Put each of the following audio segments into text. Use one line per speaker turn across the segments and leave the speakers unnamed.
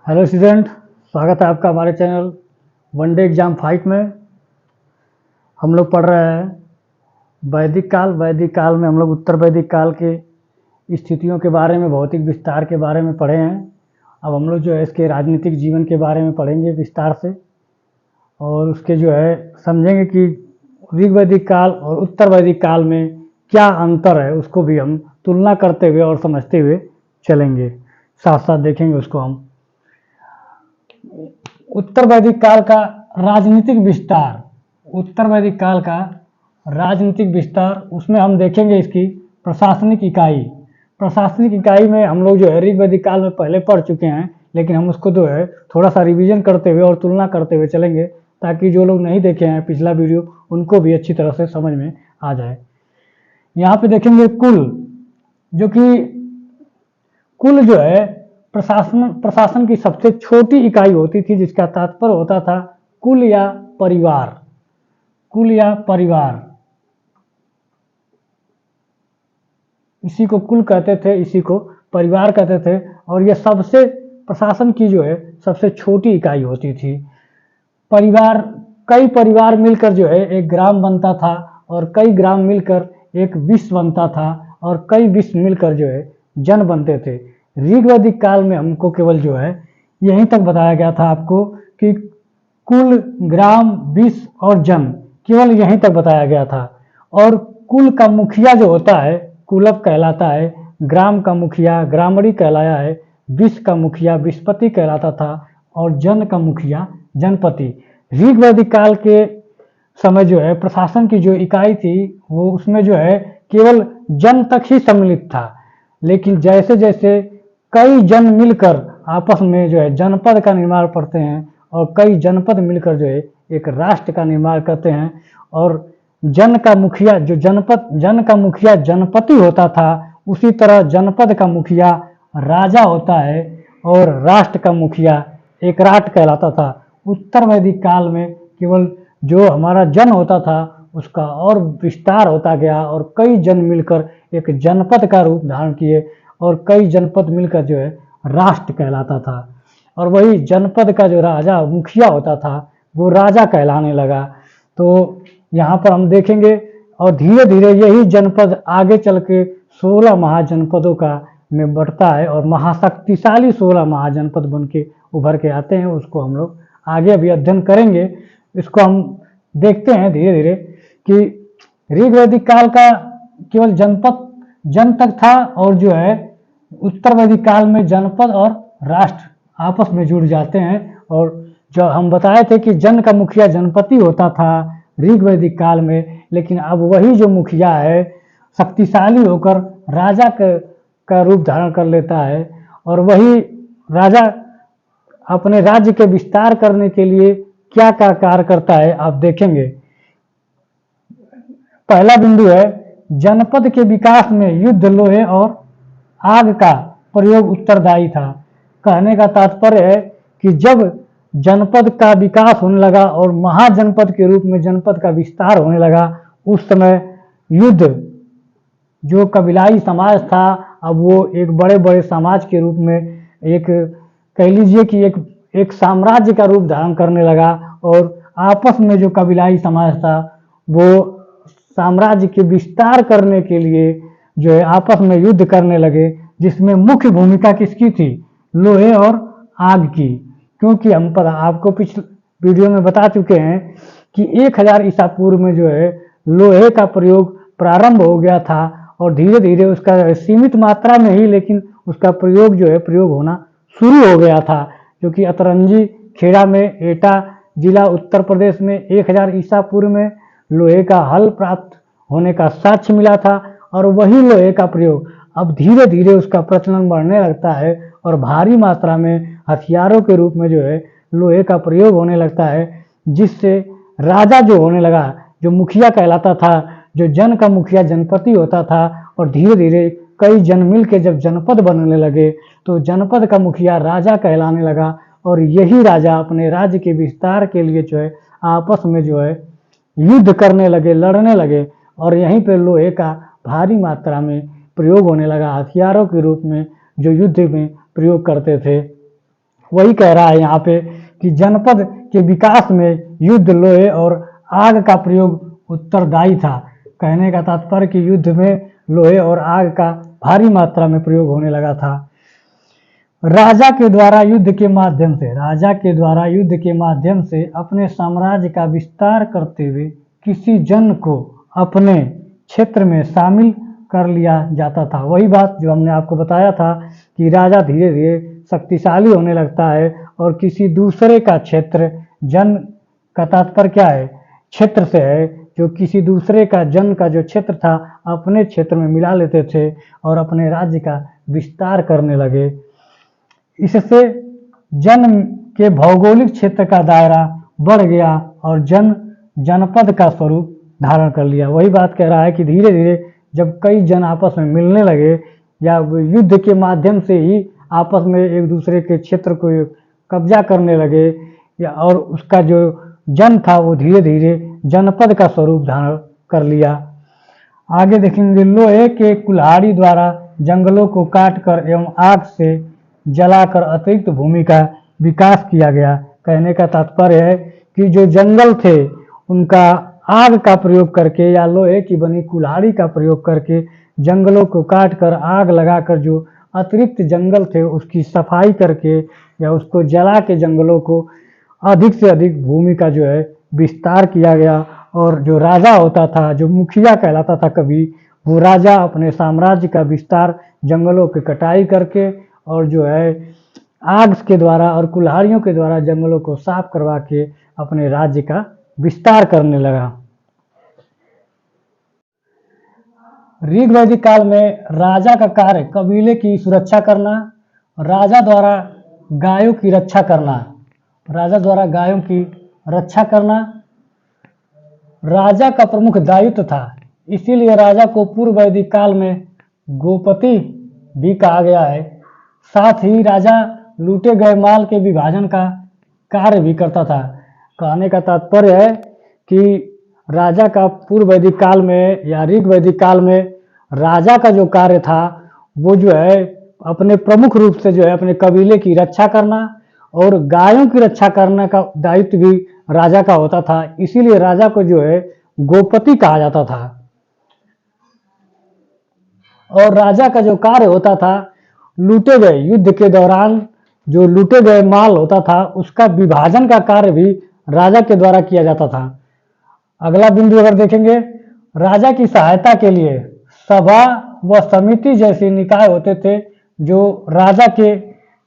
Hello student, स्वागत है आपका हमारे चैनल वनडे एग्जाम फाइट में। हम लोग पढ़ रहे हैं वैदिक काल। वैदिक काल में हम लोग उत्तर वैदिक काल के स्थितियों के बारे में, भौतिक विस्तार के बारे में पढ़े हैं। अब हम लोग जो है इसके राजनीतिक जीवन के बारे में पढ़ेंगे विस्तार से, और उसके जो है समझेंगे कि ऋग्वैदिक काल और उत्तर वैदिक काल में क्या अंतर है, उसको भी हम तुलना करते हुए और समझते हुए चलेंगे, साथ साथ देखेंगे उसको हम। उत्तर वैदिक काल का राजनीतिक विस्तार, उत्तर वैदिक काल का राजनीतिक विस्तार, उसमें हम देखेंगे इसकी प्रशासनिक इकाई। प्रशासनिक इकाई में हम लोग जो है ऋग्वैदिक काल में पहले पढ़ चुके हैं, लेकिन हम उसको जो है थोड़ा सा रिवीजन करते हुए और तुलना करते हुए चलेंगे, ताकि जो लोग नहीं देखे हैं पिछला वीडियो उनको भी अच्छी तरह से समझ में आ जाए। यहाँ पे देखेंगे कुल, जो कि कुल जो है प्रशासन की सबसे छोटी इकाई होती थी, जिसका तात्पर्य होता था कुल या परिवार। कुल या परिवार, इसी को कुल कहते थे, इसी को परिवार कहते थे। और यह सबसे प्रशासन की जो है सबसे छोटी इकाई होती थी। परिवार, कई परिवार मिलकर जो है एक ग्राम बनता था, और कई ग्राम मिलकर एक विश्व बनता था, और कई विश्व मिलकर जो है जन बनते थे। ऋग्वैदिक काल में हमको केवल जो है यहीं तक बताया गया था आपको कि कुल, ग्राम, विश्व और जन, केवल यहीं तक बताया गया था। और कुल का मुखिया जो होता है कुलप कहलाता है, ग्राम का मुखिया ग्रामणी कहलाया है, विश्व का मुखिया विश्वपति कहलाता था, और जन का मुखिया जनपति। ऋग्वैदिक काल के समय जो है प्रशासन की जो इकाई थी वो, उसमें जो है केवल जन तक ही सम्मिलित था। लेकिन जैसे जैसे कई जन मिलकर आपस में जो है जनपद का निर्माण करते हैं, और कई जनपद मिलकर जो है एक राष्ट्र का निर्माण करते हैं, और जन का मुखिया जो जन का मुखिया जनपति होता था, उसी तरह जनपद का मुखिया राजा होता है, और राष्ट्र का मुखिया एक राष्ट्र कहलाता था। उत्तर वैदिक काल में केवल जो हमारा जन होता था उसका और विस्तार होता गया, और कई जन मिलकर एक जनपद का रूप धारण किए, और कई जनपद मिलकर जो है राष्ट्र कहलाता था। और वही जनपद का जो राजा मुखिया होता था वो राजा कहलाने लगा। तो यहाँ पर हम देखेंगे, और धीरे धीरे यही जनपद आगे चल के 16 महाजनपदों का में बढ़ता है, और महाशक्तिशाली 16 महाजनपद बन के उभर के आते हैं। उसको हम लोग आगे भी अध्ययन करेंगे। इसको हम देखते हैं धीरे धीरे कि ऋग्वैदिक काल का केवल जनपद जन तक था, और जो है उत्तर वैदिक काल में जनपद और राष्ट्र आपस में जुड़ जाते हैं। और जो हम बताए थे कि जन का मुखिया जनपति होता था ऋग्वैदिक काल में, लेकिन अब वही जो मुखिया है शक्तिशाली होकर राजा का रूप धारण कर लेता है, और वही राजा अपने राज्य के विस्तार करने के लिए क्या क्या कार्य करता है आप देखेंगे। पहला बिंदु है जनपद के विकास में युद्ध, लोहे और आग का प्रयोग उत्तरदायी था। कहने का तात्पर्य है कि जब जनपद का विकास होने लगा और महाजनपद के रूप में जनपद का विस्तार होने लगा, उस समय युद्ध, जो कबीलाई समाज था, अब वो एक बड़े बड़े समाज के रूप में, एक कह लीजिए कि एक साम्राज्य का रूप धारण करने लगा। और आपस में जो कबीलाई समाज था वो साम्राज्य के विस्तार करने के लिए जो है आपस में युद्ध करने लगे, जिसमें मुख्य भूमिका किसकी थी? लोहे और आग की। क्योंकि हम पर आपको पिछले वीडियो में बता चुके हैं कि 1000 ईसा पूर्व में जो है लोहे का प्रयोग प्रारंभ हो गया था, और धीरे धीरे उसका सीमित मात्रा में ही, लेकिन उसका प्रयोग जो है प्रयोग होना शुरू हो गया था। क्योंकि अतरंजी खेड़ा में, एटा जिला उत्तर प्रदेश में 1000 ईसा पूर्व में लोहे का हल प्राप्त होने का साक्ष्य मिला था, और वही लोहे का प्रयोग अब धीरे धीरे उसका प्रचलन बढ़ने लगता है, और भारी मात्रा में हथियारों के रूप में जो है लोहे का प्रयोग होने लगता है, जिससे राजा जो होने लगा, जो मुखिया कहलाता था, जो जन का मुखिया जनपति होता था, और धीरे धीरे कई जन मिल के जब जनपद बनने लगे तो जनपद का मुखिया राजा कहलाने लगा, और यही राजा अपने राज्य के विस्तार के लिए जो है आपस में जो है युद्ध करने लगे, लड़ने लगे, और यहीं पर लोहे का भारी मात्रा में प्रयोग होने लगा हथियारों के रूप में, जो युद्ध में प्रयोग करते थे। वही कह रहा है यहाँ पे कि जनपद के विकास में युद्ध, लोहे और आग का प्रयोग उत्तरदायी था। कहने का तात्पर्य कि युद्ध में लोहे और आग का भारी मात्रा में प्रयोग होने लगा था। राजा के द्वारा युद्ध के माध्यम से अपने साम्राज्य का विस्तार करते हुए किसी जन को अपने क्षेत्र में शामिल कर लिया जाता था। वही बात जो हमने आपको बताया था कि राजा धीरे धीरे शक्तिशाली होने लगता है और किसी दूसरे का क्षेत्र, जन का तात्पर्य क्या है, क्षेत्र से है, जो किसी दूसरे का जन का जो क्षेत्र था अपने क्षेत्र में मिला लेते थे और अपने राज्य का विस्तार करने लगे। इससे जन के भौगोलिक क्षेत्र का दायरा बढ़ गया और जनपद का स्वरूप धारण कर लिया। वही बात कह रहा है कि धीरे धीरे जब कई जन आपस में मिलने लगे या युद्ध के माध्यम से ही आपस में एक दूसरे के क्षेत्र को कब्जा करने लगे, या और उसका जो जन था वो धीरे धीरे जनपद का स्वरूप धारण कर लिया। आगे देखेंगे, लोहे के कुल्हाड़ी द्वारा जंगलों को काटकर एवं आग से जलाकर अतिरिक्त भूमि का विकास किया गया। कहने का तात्पर्य है कि जो जंगल थे उनका आग का प्रयोग करके या लोहे की बनी कुल्हाड़ी का प्रयोग करके जंगलों को काटकर आग लगाकर जो अतिरिक्त जंगल थे उसकी सफाई करके या उसको जला के जंगलों को अधिक से अधिक भूमि का जो है विस्तार किया गया। और जो राजा होता था, जो मुखिया कहलाता था कभी, वो राजा अपने साम्राज्य का विस्तार जंगलों की कटाई करके और जो है आग के द्वारा और कुल्हाड़ियों के द्वारा जंगलों को साफ करवा के अपने राज्य का विस्तार करने लगा। ऋग वैदिक काल में राजा का कार्य कबीले की सुरक्षा करना, राजा द्वारा गायों की रक्षा करना, राजा का प्रमुख दायित्व था। इसीलिए राजा को पूर्व वैदिक काल में गोपति भी कहा गया है। साथ ही राजा लूटे गए माल के विभाजन का कार्य भी करता था। कहने का तात्पर्य है कि राजा का पूर्व वैदिक काल में या ऋग वैदिक काल में राजा का जो कार्य था वो जो है अपने प्रमुख रूप से जो है अपने कबीले की रक्षा करना और गायों की रक्षा करने का दायित्व भी राजा का होता था। इसीलिए राजा को जो है गोपति कहा जाता था। और राजा का जो कार्य होता था, लूटे गए युद्ध के दौरान जो लूटे गए माल होता था उसका विभाजन का कार्य भी राजा के द्वारा किया जाता था। अगला बिंदु अगर देखेंगे, राजा की सहायता के लिए सभा व समिति जैसे निकाय होते थे जो राजा के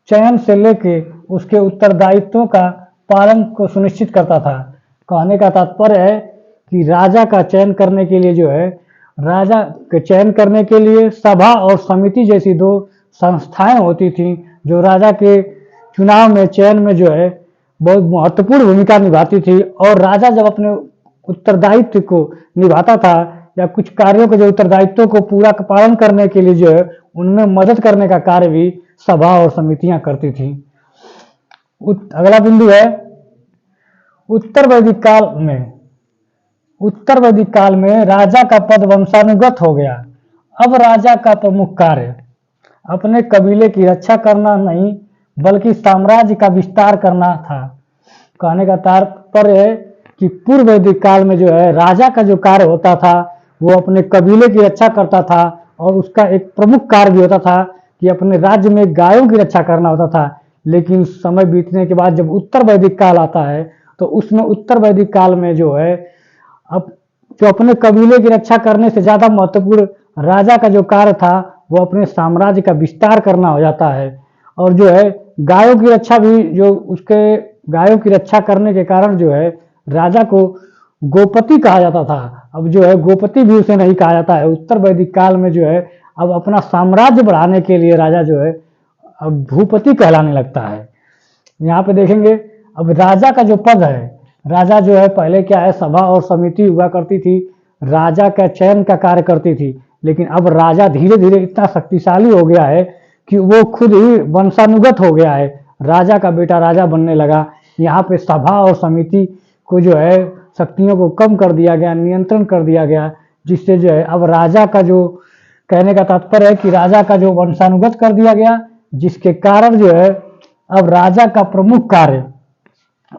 चयन से लेके उसके उत्तरदायित्वों का पालन को सुनिश्चित करता था। कहने का तात्पर्य है कि राजा का चयन करने के लिए जो है राजा के चयन करने के लिए सभा और समिति जैसी दो संस्थाएं होती थी जो राजा के चुनाव में चयन में जो है बहुत महत्वपूर्ण भूमिका निभाती थी। और राजा जब अपने उत्तरदायित्व को निभाता था या कुछ कार्यों के जो उत्तरदायित्वों को पूरा पालन करने के लिए जो है उनमें मदद करने का कार्य भी सभा और समितियां करती थी। अगला बिंदु है, उत्तर वैदिक काल में राजा का पद वंशानुगत हो गया। अब राजा का प्रमुख कार्य अपने कबीले की रक्षा करना नहीं बल्कि साम्राज्य का विस्तार करना था। कहने का तात्पर्य है कि पूर्व वैदिक काल में जो है राजा का जो कार्य होता था वो अपने कबीले की रक्षा करता था और उसका एक प्रमुख कार्य भी होता था कि अपने राज्य में गायों की रक्षा करना होता था। लेकिन समय बीतने के बाद जब उत्तर वैदिक काल आता है तो उसमें उत्तर वैदिक काल में जो है अब जो अपने कबीले की रक्षा करने से ज़्यादा महत्वपूर्ण राजा का जो कार्य था वो अपने साम्राज्य का विस्तार करना हो जाता है। और जो है गायों की रक्षा भी, जो उसके गायों की रक्षा करने के कारण जो है राजा को गोपति कहा जाता था। अब जो है गोपति भी उसे नहीं कहा जाता है। उत्तर वैदिक काल में जो है अब अपना साम्राज्य बढ़ाने के लिए राजा जो है अब भूपति कहलाने लगता है। यहाँ पे देखेंगे, अब राजा का जो पद है, राजा जो है पहले क्या है सभा और समिति हुआ करती थी, राजा का चयन का कार्य करती थी। लेकिन अब राजा धीरे धीरे इतना शक्तिशाली हो गया है कि वो खुद ही वंशानुगत हो गया है, राजा का बेटा राजा बनने लगा। यहाँ पे सभा और समिति को जो है शक्तियों को कम कर दिया गया, नियंत्रण कर दिया गया, जिससे जो है अब राजा का जो कहने का तात्पर्य है कि राजा का जो वंशानुगत कर दिया गया, जिसके कारण जो है अब राजा का प्रमुख कार्य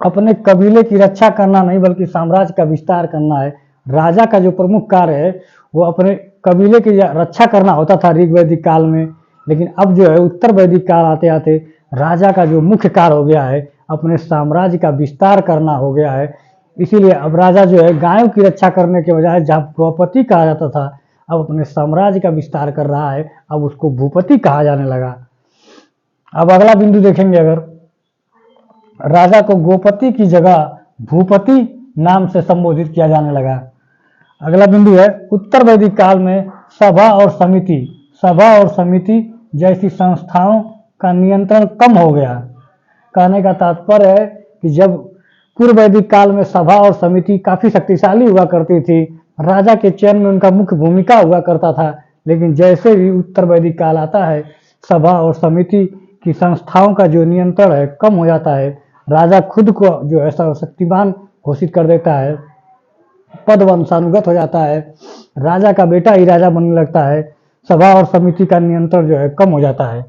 अपने कबीले की रक्षा करना नहीं बल्कि साम्राज्य का विस्तार करना है। राजा का जो प्रमुख कार्य है वो अपने कबीले की रक्षा करना होता था ऋग वैदिक काल में, लेकिन अब जो है उत्तर वैदिक काल आते आते राजा का जो मुख्य कार्य हो गया है अपने साम्राज्य का विस्तार करना हो गया है। इसीलिए अब राजा जो है गायों की रक्षा करने के बजाय जहाँ गौपति कहा जाता था अब अपने साम्राज्य का विस्तार कर रहा है, अब उसको भूपति कहा जाने लगा। अब अगला बिंदु देखेंगे, अगर राजा को गोपति की जगह भूपति नाम से संबोधित किया जाने लगा। अगला बिंदु है उत्तर वैदिक काल में सभा और समिति जैसी संस्थाओं का नियंत्रण कम हो गया। कहने का तात्पर्य है कि जब पूर्व वैदिक काल में सभा और समिति काफी शक्तिशाली हुआ करती थी, राजा के चयन में उनका मुख्य भूमिका हुआ करता था, लेकिन जैसे ही उत्तर वैदिक काल आता है सभा और समिति की संस्थाओं का जो नियंत्रण है कम हो जाता है। राजा खुद को जो है सर्वशक्तिमान घोषित कर देता है, पद वंशानुगत हो जाता है, राजा का बेटा ही राजा बनने लगता है, सभा और समिति का नियंत्रण जो है कम हो जाता है,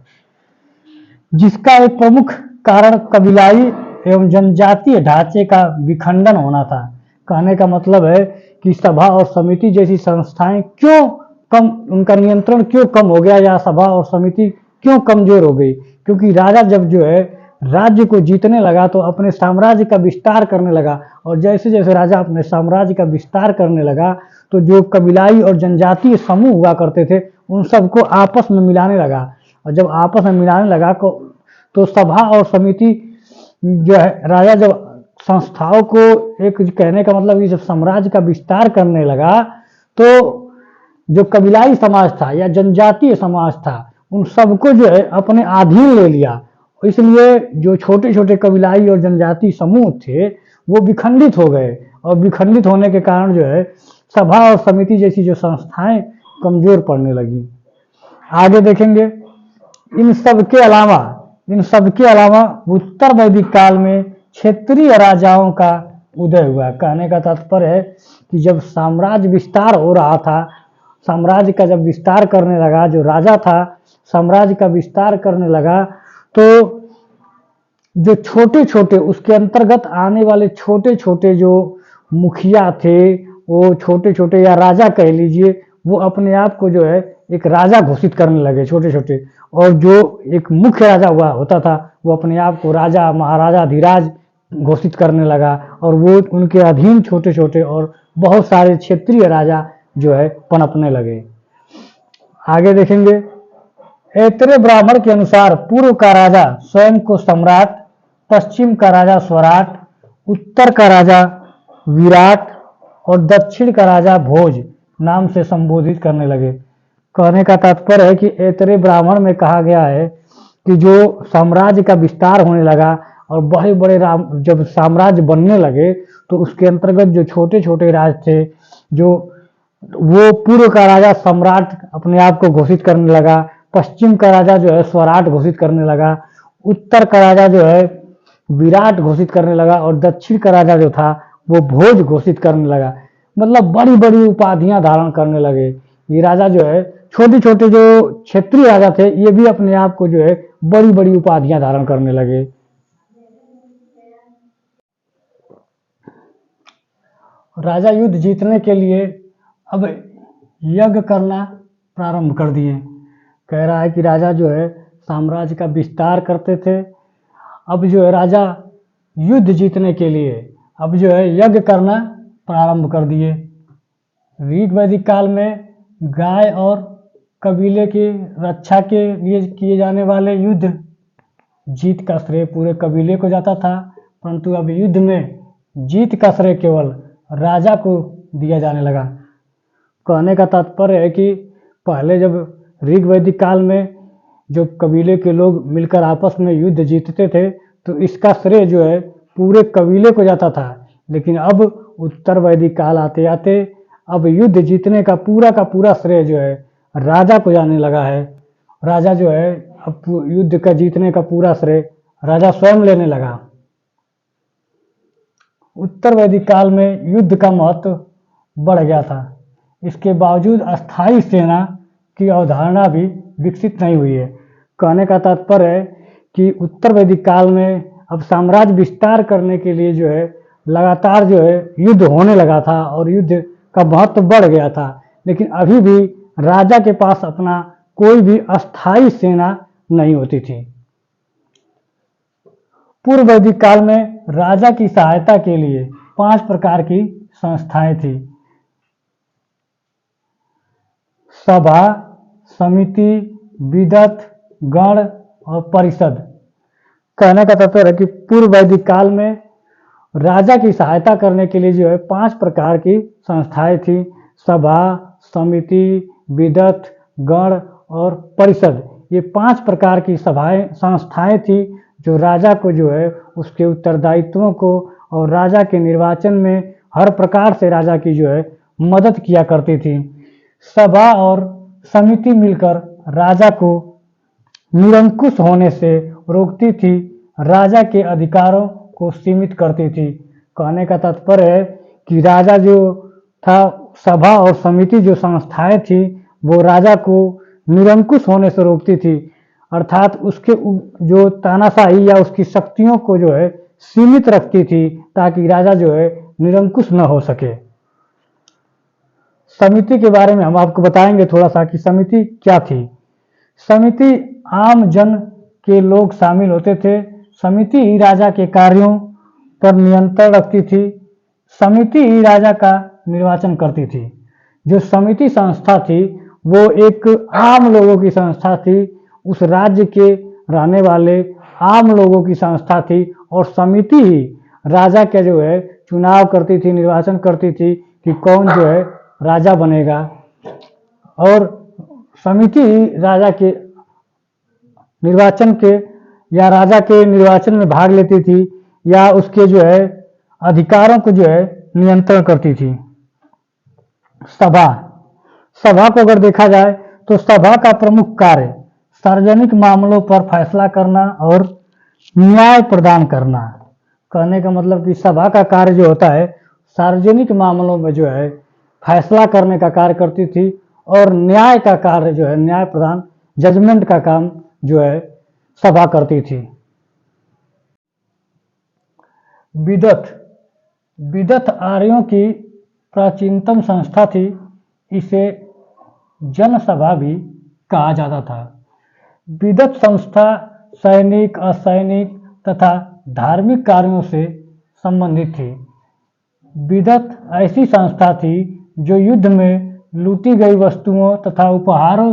जिसका एक प्रमुख कारण कबीलाई एवं जनजातीय ढांचे का विखंडन होना था। कहने का मतलब है कि सभा और समिति जैसी संस्थाएं क्यों कम, उनका नियंत्रण क्यों कम हो गया या सभा और समिति क्यों कमजोर हो गई, क्योंकि राजा जब जो है राज्य को जीतने लगा तो अपने साम्राज्य का विस्तार करने लगा, और जैसे जैसे राजा अपने साम्राज्य का विस्तार करने लगा तो जो कबीलाई और जनजातीय समूह हुआ करते थे उन सबको आपस में मिलाने लगा, और जब आपस में मिलाने लगा तो सभा और समिति जो है राजा जब संस्थाओं को एक कहने का मतलब जब साम्राज्य का विस्तार करने लगा तो जो कबीलाई समाज था या जनजातीय समाज था उन सबको जो है अपने अधीन ले लिया। इसलिए जो छोटे छोटे कबीलाई और जनजातीय समूह थे वो विखंडित हो गए, और विखंडित होने के कारण जो है सभा और समिति जैसी जो संस्थाएं कमजोर पड़ने लगी। आगे देखेंगे, इन सब के अलावा उत्तर वैदिक काल में क्षेत्रीय राजाओं का उदय हुआ। कहने का तात्पर्य है कि जब साम्राज्य विस्तार हो रहा था, साम्राज्य का जब विस्तार करने लगा, जो राजा था साम्राज्य का विस्तार करने लगा तो जो छोटे छोटे उसके अंतर्गत आने वाले छोटे छोटे जो मुखिया थे वो छोटे छोटे या राजा कह लीजिए, वो अपने आप को जो है एक राजा घोषित करने लगे छोटे छोटे, और जो एक मुख्य राजा हुआ होता था वो अपने आप को राजा महाराजा धीराज घोषित करने लगा, और वो उनके अधीन छोटे छोटे और बहुत सारे क्षेत्रीय राजा जो है पनपने लगे। आगे देखेंगे, ऐतरेय ब्राह्मण के अनुसार पूर्व का राजा स्वयं को सम्राट, पश्चिम का राजा स्वराट, उत्तर का राजा विराट और दक्षिण का राजा भोज नाम से संबोधित करने लगे। कहने का तात्पर्य है कि ऐतरेय ब्राह्मण में कहा गया है कि जो साम्राज्य का विस्तार होने लगा और बड़े बड़े जब साम्राज्य बनने लगे तो उसके अंतर्गत जो छोटे छोटे राज थे जो वो पूर्व का राजा सम्राट अपने आप को घोषित करने लगा, पश्चिम का राजा जो है स्वराट घोषित करने लगा, उत्तर का राजा जो है विराट घोषित करने लगा और दक्षिण का राजा जो था वो भोज घोषित करने लगा। मतलब बड़ी बड़ी उपाधियां धारण करने लगे। ये राजा जो है छोटे छोटे जो क्षेत्रीय राजा थे ये भी अपने आप को जो है बड़ी बड़ी उपाधियां धारण करने लगे। राजा युद्ध जीतने के लिए अब यज्ञ करना प्रारंभ कर दिए। कह रहा है कि राजा जो है साम्राज्य का विस्तार करते थे, अब जो है राजा युद्ध जीतने के लिए अब जो है यज्ञ करना प्रारंभ कर दिए। ऋग वैदिक काल में गाय और कबीले की रक्षा के लिए किए जाने वाले युद्ध जीत का श्रेय पूरे कबीले को जाता था, परंतु अब युद्ध में जीत का श्रेय केवल राजा को दिया जाने लगा। कहने का तात्पर्य है कि पहले जब ऋग वैदिक काल में जो कबीले के लोग मिलकर आपस में युद्ध जीतते थे तो इसका श्रेय जो है पूरे कबीले को जाता था, लेकिन अब उत्तर वैदिक काल आते आते अब युद्ध जीतने का पूरा श्रेय जो है राजा को जाने लगा है। राजा जो है अब युद्ध का जीतने का पूरा श्रेय राजा स्वयं लेने लगा। उत्तर वैदिक काल में युद्ध का महत्व बढ़ गया था, इसके बावजूद अस्थायी सेना की अवधारणा भी विकसित नहीं हुई है। कहने का तात्पर्य है कि उत्तर वैदिक काल में अब साम्राज्य विस्तार करने के लिए जो है लगातार जो है युद्ध होने लगा था और युद्ध का महत्व बढ़ गया था, लेकिन अभी भी राजा के पास अपना कोई भी अस्थायी सेना नहीं होती थी। पूर्व वैदिक काल में राजा की सहायता के लिए 5 प्रकार की संस्थाएं थी: सभा, समिति, विदत, गण और परिषद। कहने का तात्पर्य है कि पूर्व वैदिक काल में राजा की सहायता करने के लिए जो है 5 प्रकार की संस्थाएं थी: सभा, समिति, विदत, गण और परिषद। ये 5 प्रकार की संस्थाएं थी जो राजा को जो है उसके उत्तरदायित्वों को और राजा के निर्वाचन में हर प्रकार से राजा की जो है मदद किया करती थी। सभा और समिति मिलकर राजा को निरंकुश होने से रोकती थी, राजा के अधिकारों को सीमित करती थी। कहने का तात्पर्य है कि राजा जो था, सभा और समिति जो संस्थाएं थी वो राजा को निरंकुश होने से रोकती थी, अर्थात उसके जो तानाशाही या उसकी शक्तियों को जो है सीमित रखती थी ताकि राजा जो है निरंकुश न हो सके। समिति के बारे में हम आपको बताएंगे थोड़ा सा कि समिति क्या थी। समिति आम जन के लोग शामिल होते थे। समिति ही राजा के कार्यों पर नियंत्रण रखती थी। समिति ही राजा का निर्वाचन करती थी। जो समिति संस्था थी वो एक आम लोगों की संस्था थी, उस राज्य के रहने वाले आम लोगों की संस्था थी और समिति ही राजा के जो है चुनाव करती थी, निर्वाचन करती थी कि कौन जो है राजा बनेगा, और समिति ही राजा के निर्वाचन के या राजा के निर्वाचन में भाग लेती थी या उसके जो है अधिकारों को जो है नियंत्रण करती थी। सभा को अगर देखा जाए तो सभा का प्रमुख कार्य सार्वजनिक मामलों पर फैसला करना और न्याय प्रदान करना। कहने का मतलब कि सभा का कार्य जो होता है सार्वजनिक मामलों में जो है फैसला करने का कार्य करती थी और न्याय का कार्य जो है न्याय प्रदान, जजमेंट का काम जो है सभा करती थी। विदत आर्यों की प्राचीनतम संस्था थी। इसे जनसभा भी कहा जाता था। विदत संस्था सैनिक, असैनिक तथा धार्मिक कार्यों से संबंधित थी। विदत ऐसी संस्था थी जो युद्ध में लूटी गई वस्तुओं तथा उपहारों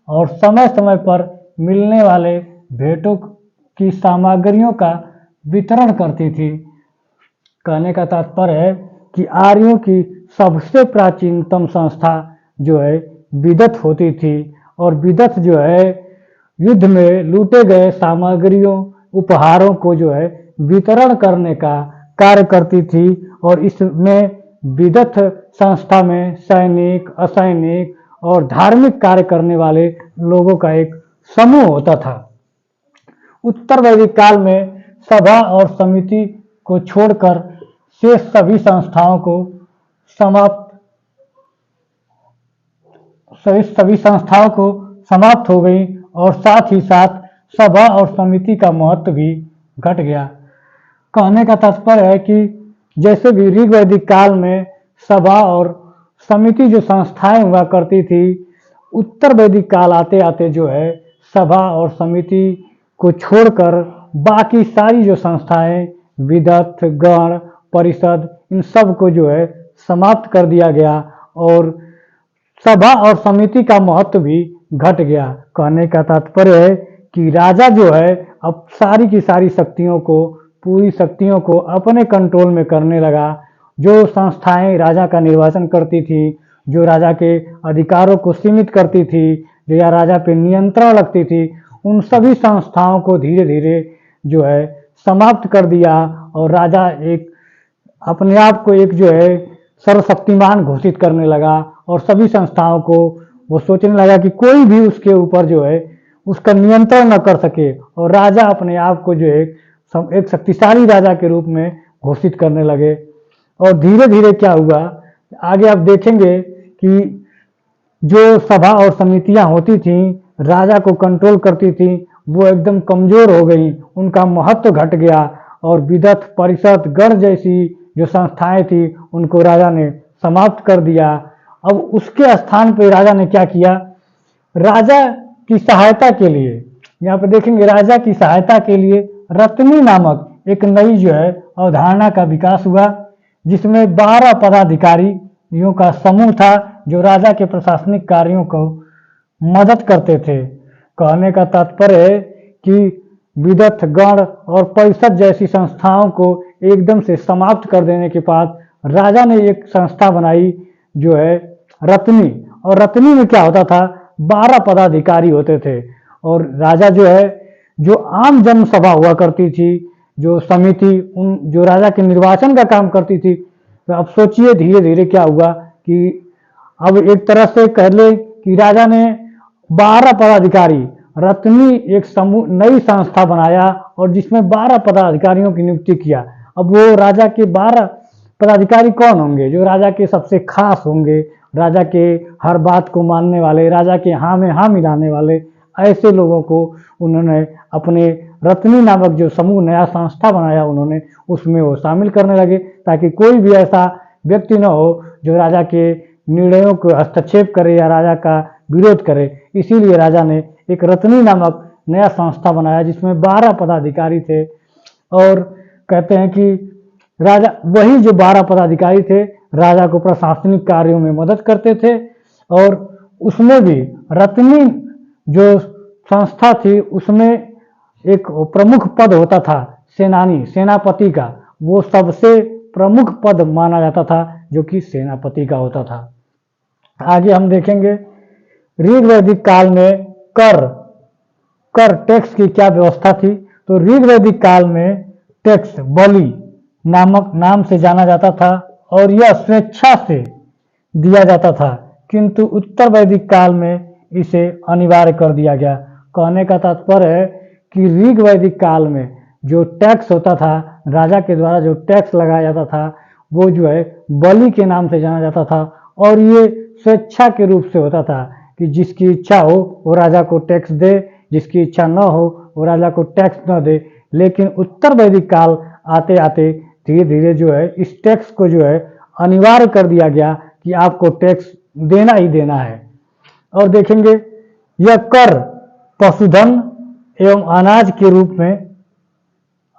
और समय समय पर मिलने वाले भेंटों की सामग्रियों का वितरण करती थी। कहने का तात्पर्य है कि आर्यों की सबसे प्राचीनतम संस्था जो है विदत होती थी और विदत जो है युद्ध में लूटे गए सामग्रियों, उपहारों को जो है वितरण करने का कार्य करती थी और इसमें विदत संस्था में सैनिक, असैनिक और धार्मिक कार्य करने वाले लोगों का एक समूह होता था। उत्तर वैदिक काल में सभा और समिति को छोड़कर शेष सभी संस्थाओं को समाप्त हो गई और साथ ही साथ सभा और समिति का महत्व भी घट गया। कहने का तात्पर्य है कि जैसे भी ऋग वैदिक काल में सभा और समिति जो संस्थाएं हुआ करती थी, उत्तर वैदिक काल आते आते जो है सभा और समिति को छोड़कर बाकी सारी जो संस्थाएं विदत, गण, परिषद, इन सब को जो है समाप्त कर दिया गया और सभा और समिति का महत्व भी घट गया। कहने का तात्पर्य है कि राजा जो है अब सारी की सारी पूरी शक्तियों को अपने कंट्रोल में करने लगा। जो संस्थाएं राजा का निर्वाचन करती थी, जो राजा के अधिकारों को सीमित करती थी, जो या राजा पे नियंत्रण रखती थी, उन सभी संस्थाओं को धीरे धीरे जो है समाप्त कर दिया और राजा अपने आप को एक जो है सर्वशक्तिमान घोषित करने लगा और सभी संस्थाओं को वो सोचने लगा कि कोई भी उसके ऊपर जो है उसका नियंत्रण न कर सके और राजा अपने आप को जो है एक शक्तिशाली राजा के रूप में घोषित करने लगे। और धीरे धीरे क्या हुआ, आगे आप देखेंगे कि जो सभा और समितियां होती थी, राजा को कंट्रोल करती थी वो एकदम कमजोर हो गई, उनका महत्व घट गया और विदथ परिषद गण जैसी जो संस्थाएं थी उनको राजा ने समाप्त कर दिया। अब उसके स्थान पर राजा ने क्या किया, राजा की सहायता के लिए, यहाँ पे देखेंगे राजा की सहायता के लिए रत्नी नामक एक नई जो है अवधारणा का विकास हुआ, जिसमें 12 पदाधिकारियों का समूह था जो राजा के प्रशासनिक कार्यों को मदद करते थे। कहने का तात्पर्य है कि विदथ गण और परिषद जैसी संस्थाओं को एकदम से समाप्त कर देने के बाद राजा ने एक संस्था बनाई जो है रत्नी, और रत्नी में क्या होता था, 12 पदाधिकारी होते थे और राजा जो है जो आम जन सभा हुआ करती थी, जो समिति उन जो राजा के निर्वाचन का काम करती थी। तो अब सोचिए धीरे धीरे क्या हुआ कि अब एक तरह से कह ले कि राजा ने 12 पदाधिकारी रत्नी एक समूह नई संस्था बनाया और जिसमें 12 पदाधिकारियों की नियुक्ति किया। अब वो राजा के 12 पदाधिकारी कौन होंगे, जो राजा के सबसे खास होंगे, राजा के हर बात को मानने वाले, राजा के हाँ में हाँ मिलाने वाले, ऐसे लोगों को उन्होंने अपने रत्नी नामक जो समूह नया संस्था बनाया उन्होंने उसमें वो शामिल करने लगे, ताकि कोई भी ऐसा व्यक्ति न हो जो राजा के निर्णयों को हस्तक्षेप करे या राजा का विरोध करे। इसीलिए राजा ने एक रत्नी नामक नया संस्था बनाया जिसमें 12 पदाधिकारी थे। और कहते हैं कि राजा वही जो 12 पदाधिकारी थे राजा को प्रशासनिक कार्यों में मदद करते थे, और उसमें भी रत्नी जो संस्था थी उसमें एक प्रमुख पद होता था सेनानी, सेनापति का, वो सबसे प्रमुख पद माना जाता था जो कि सेनापति का होता था। आगे हम देखेंगे ऋग वैदिक काल में कर टैक्स की क्या व्यवस्था थी। तो ऋग वैदिक काल में टैक्स बलि नामक नाम से जाना जाता था और यह स्वेच्छा से दिया जाता था, किंतु उत्तर वैदिक काल में इसे अनिवार्य कर दिया गया। कहने का तात्पर्य है कि ऋग वैदिक काल में जो टैक्स होता था, राजा के द्वारा जो टैक्स लगाया जाता था, वो जो है बलि के नाम से जाना जाता था और ये स्वेच्छा के रूप से होता था कि जिसकी इच्छा हो वो राजा को टैक्स दे, जिसकी इच्छा न हो वो राजा को टैक्स न दे। लेकिन उत्तर वैदिक काल आते आते धीरे धीरे जो है इस टैक्स को जो है अनिवार्य कर दिया गया कि आपको टैक्स देना ही देना है। और देखेंगे यह कर पशुधन एवं अनाज के रूप में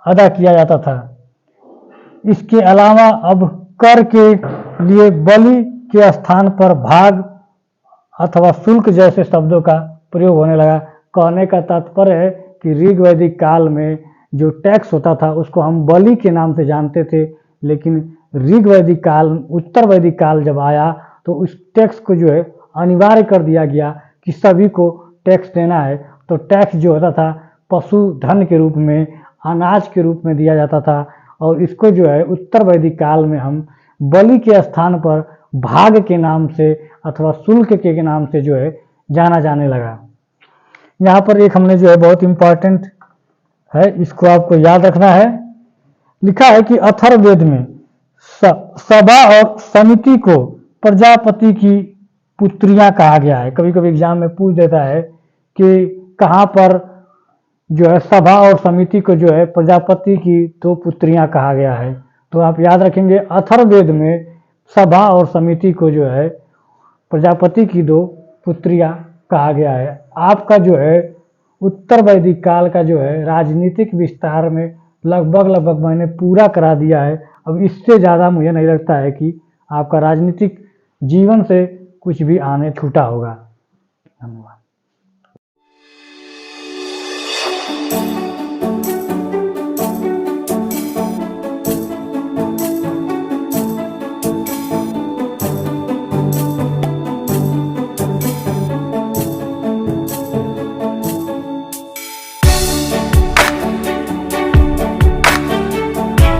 अदा किया जाता था। इसके अलावा अब कर के लिए बलि के स्थान पर भाग अथवा शुल्क जैसे शब्दों का प्रयोग होने लगा। कहने का तात्पर्य है कि ऋग वैदिक काल में जो टैक्स होता था उसको हम बलि के नाम से जानते थे, लेकिन ऋग वैदिक काल उत्तर वैदिक काल जब आया तो उस टैक्स को जो है अनिवार्य कर दिया गया कि सभी को टैक्स देना है। तो टैक्स जो होता था पशुधन के रूप में, अनाज के रूप में दिया जाता था और इसको जो है उत्तर वैदिक काल में हम बलि के स्थान पर भाग के नाम से अथवा शुल्क के नाम से जो है जाना जाने लगा। यहाँ पर एक हमने जो है बहुत इम्पॉर्टेंट है, इसको आपको याद रखना है। लिखा है कि अथर्ववेद में सभा और समिति को प्रजापति की पुत्रियां कहा गया है। कभी कभी एग्जाम में पूछ देता है कि कहाँ पर जो है सभा और समिति को जो है प्रजापति की 2 पुत्रियां कहा गया है। तो आप याद रखेंगे अथर्ववेद में सभा और समिति को जो है प्रजापति की 2 पुत्रियां कहा गया है। आपका जो है उत्तर वैदिक काल का जो है राजनीतिक विस्तार में लगभग मैंने पूरा करा दिया है। अब इससे ज़्यादा मुझे नहीं लगता है कि आपका राजनीतिक जीवन से कुछ भी आने छूटा होगा। धन्यवाद।